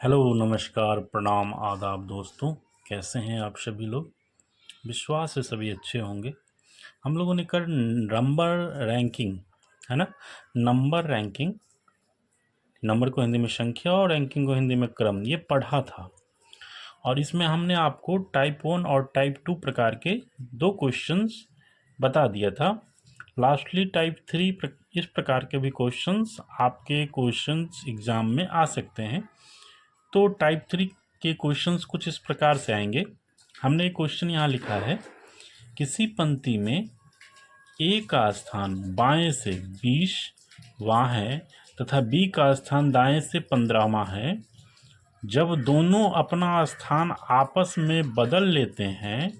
Hello, नमस्कार, प्रणाम, आदाब दोस्तों। कैसे हैं आप सभी लोग? विश्वास है सभी अच्छे होंगे। हम लोगों ने कल नंबर रैंकिंग, है ना? नंबर रैंकिंग, नंबर को हिंदी में संख्या और रैंकिंग को हिंदी में क्रम, ये पढ़ा था। और इसमें हमने आपको टाइप 1 और टाइप 2 प्रकार के दो क्वेश्चंस बता दिया था। लास्टली टाइप 3 इस प्रकार के भी क्वेश्चंस आपके क्वेश्चंस एग्ज़ाम में आ सकते हैं। तो टाइप 3 के क्वेश्चंस कुछ इस प्रकार से आएंगे। हमने एक क्वेश्चन यहाँ लिखा है, किसी पंक्ति में ए का स्थान बाएं से 20वां है तथा बी का स्थान दाएं से 15वां है। जब दोनों अपना स्थान आपस में बदल लेते हैं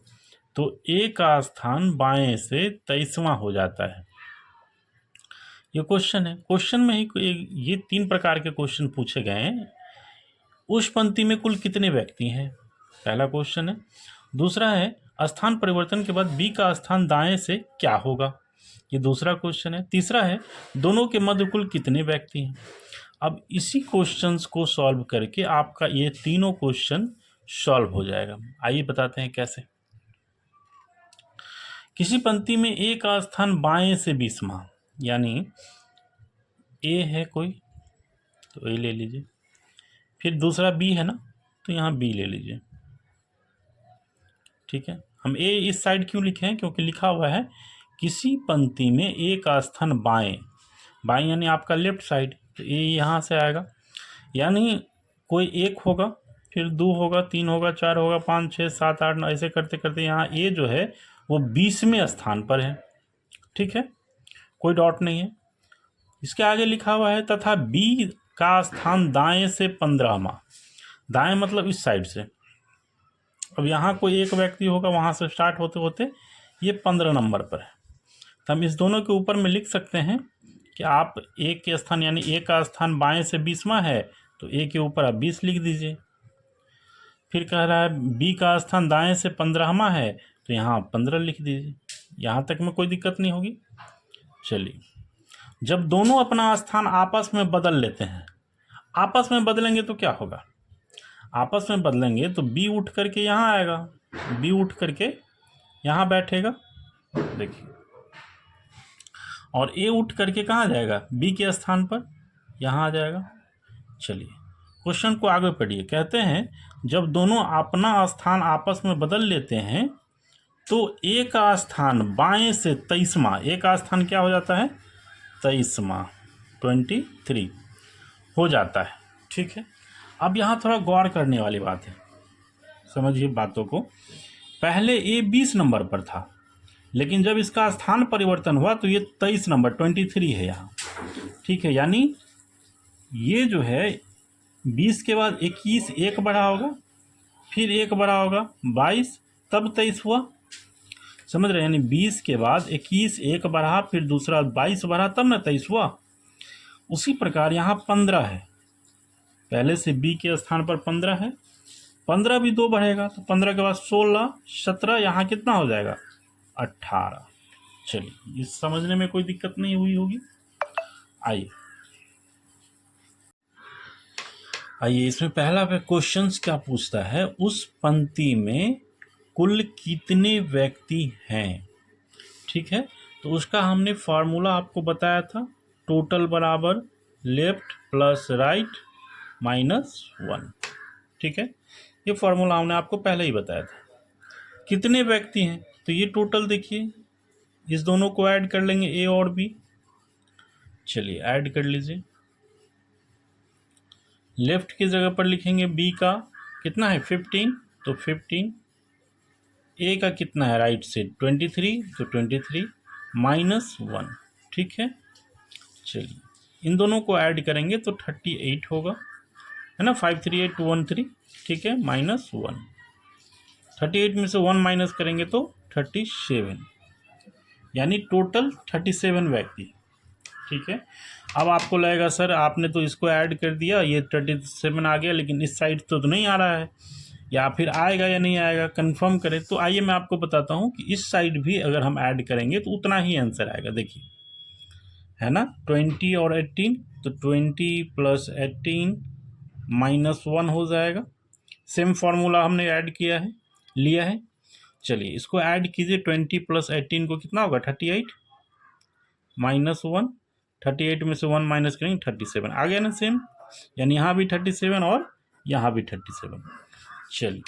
तो ए का स्थान बाएं से 23वां हो जाता है। ये क्वेश्चन है। क्वेश्चन में ही ये 3 प्रकार के क्वेश्चन पूछे गए हैं। उस पंक्ति में कुल कितने व्यक्ति हैं, पहला क्वेश्चन है। दूसरा है, स्थान परिवर्तन के बाद बी का स्थान दाएं से क्या होगा, ये दूसरा क्वेश्चन है। तीसरा है, दोनों के मध्य कुल कितने व्यक्ति हैं। अब इसी क्वेश्चंस को सॉल्व करके आपका ये तीनों क्वेश्चन सॉल्व हो जाएगा। आइए बताते हैं कैसे। किसी पंक्ति में ए का स्थान बाएं से 20वां, यानी ए है कोई तो ए ले लीजिए, फिर दूसरा बी है ना, तो यहाँ बी ले लीजिए। ठीक है, हम ए इस साइड क्यों लिखे हैं, क्योंकि लिखा हुआ है किसी पंक्ति में ए का स्थान बाएं, बाएं यानी आपका लेफ्ट साइड, तो ए यहाँ से आएगा। यानी कोई एक होगा, फिर 2 होगा, 3 होगा, 4 होगा, 5, 6, 7, 8, 9 ऐसे करते करते यहाँ ए जो है वो 20वें स्थान पर है। ठीक है, कोई डॉट नहीं है। इसके आगे लिखा हुआ है तथा बी का स्थान दाएं से 15वां, दाएं मतलब इस साइड से। अब यहाँ कोई एक व्यक्ति होगा, वहाँ से स्टार्ट होते होते ये 15 नंबर पर है। तो हम इस दोनों के ऊपर में लिख सकते हैं कि आप ए के स्थान यानी ए का स्थान बाएं से 20वां है तो ए के ऊपर आप 20 लिख दीजिए। फिर कह रहा है बी का स्थान दाएं से 15वां है तो यहाँ 15 लिख दीजिए। यहाँ तक में कोई दिक्कत नहीं होगी। चलिए, जब दोनों अपना स्थान आपस में बदल लेते हैं, आपस में बदलेंगे तो क्या होगा, आपस में बदलेंगे तो बी उठ करके यहाँ आएगा, बी उठ करके यहाँ बैठेगा, देखिए, और ए उठ करके कहाँ जाएगा, बी के स्थान पर यहाँ आ जाएगा। चलिए क्वेश्चन को आगे पढ़िए। कहते हैं जब दोनों अपना स्थान आपस में बदल लेते हैं तो ए का स्थान बाएं से 23वां, ए का स्थान क्या हो जाता है, 23वां, 23 हो जाता है। ठीक है, अब यहाँ थोड़ा गौर करने वाली बात है, समझिए बातों को। पहले ए 20 नंबर पर था, लेकिन जब इसका स्थान परिवर्तन हुआ तो ये 23 नंबर 23 है यहाँ। ठीक है, यानी ये जो है 20 के बाद 21 एक बढ़ा होगा, फिर एक बढ़ा होगा 22, तब 23 हुआ। समझ रहे हैं, यानी 20 के बाद 21 एक बढ़ा, फिर दूसरा 22 बढ़ा, तब ना 23 हुआ। उसी प्रकार यहाँ 15 है, पहले से बी के स्थान पर 15 है, 15 भी 2 बढ़ेगा तो 15 के बाद 16, 17, यहाँ कितना हो जाएगा, 18। चलिए, इस समझने में कोई दिक्कत नहीं हुई होगी। आइए इसमें पहला क्वेश्चन क्या पूछता है, उस पंक्ति में कुल कितने व्यक्ति हैं। ठीक है, तो उसका हमने फार्मूला आपको बताया था, टोटल बराबर लेफ्ट प्लस राइट माइनस 1। ठीक है, ये फार्मूला हमने आपको पहले ही बताया था। कितने व्यक्ति हैं, तो ये टोटल देखिए, इस दोनों को ऐड कर लेंगे, ए और बी। चलिए ऐड कर लीजिए। लेफ्ट की जगह पर लिखेंगे बी का कितना है 15, तो 15, ए का कितना है राइट से 23, तो 23 माइनस 1। ठीक है, चलिए इन दोनों को ऐड करेंगे तो 38 होगा, है ना, 53813। ठीक है, माइनस 1, 38 में से 1 माइनस करेंगे तो 37, यानी टोटल 37 व्यक्ति। ठीक है, अब आपको लगेगा सर आपने तो इसको ऐड कर दिया, ये 37 आ गया, लेकिन इस साइड तो नहीं आ रहा है, या फिर आएगा या नहीं आएगा, कंफर्म करें। तो आइए मैं आपको बताता हूँ कि इस साइड भी अगर हम ऐड करेंगे तो उतना ही आंसर आएगा। देखिए, है ना, 20 और 18, तो 20 + 18 -1 हो जाएगा। सेम फार्मूला हमने ऐड किया है, लिया है। चलिए इसको ऐड कीजिए, 20 + 18 को कितना होगा 38, -1, 38 में से 1 माइनस करेंगे 37, आ गया ना सेम, यानी यहाँ भी 37 और यहाँ भी 37। चलिए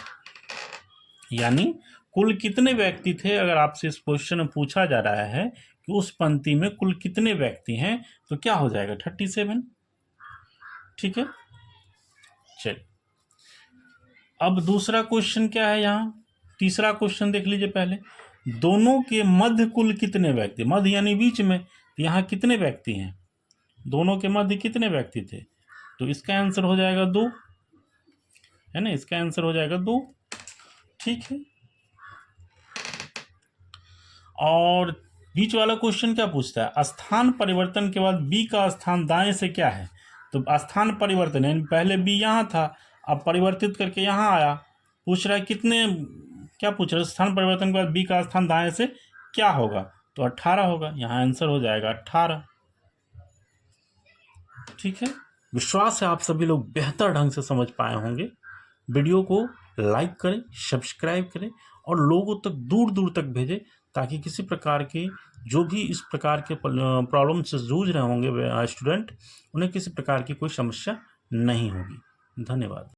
यानी कुल कितने व्यक्ति थे, अगर आपसे इस क्वेश्चन में पूछा जा रहा है कि उस पंक्ति में कुल कितने व्यक्ति हैं, तो क्या हो जाएगा 37। ठीक है। चलिए अब दूसरा क्वेश्चन क्या है, यहाँ तीसरा क्वेश्चन देख लीजिए पहले। दोनों के मध्य कुल कितने व्यक्ति, मध्य यानी बीच में, तो यहाँ कितने व्यक्ति हैं, दोनों के मध्य कितने व्यक्ति थे, तो इसका आंसर हो जाएगा 2, है ना, इसका आंसर हो जाएगा 2। ठीक है। और बीच वाला क्वेश्चन क्या पूछता है, स्थान परिवर्तन के बाद बी का स्थान दाएं से क्या है, तो स्थान परिवर्तन यानी पहले बी यहाँ था, अब परिवर्तित करके यहाँ आया, पूछ रहा है कितने, क्या पूछ रहा है, स्थान परिवर्तन के बाद बी का स्थान दाएं से क्या होगा, तो 18 होगा, यहाँ आंसर हो जाएगा 18। ठीक है। विश्वास है आप सभी लोग बेहतर ढंग से समझ पाए होंगे। वीडियो को लाइक करें, सब्सक्राइब करें और लोगों तक दूर दूर तक भेजें, ताकि किसी प्रकार के जो भी इस प्रकार के प्रॉब्लम से जूझ रहे होंगे स्टूडेंट, उन्हें किसी प्रकार की कोई समस्या नहीं होगी। धन्यवाद।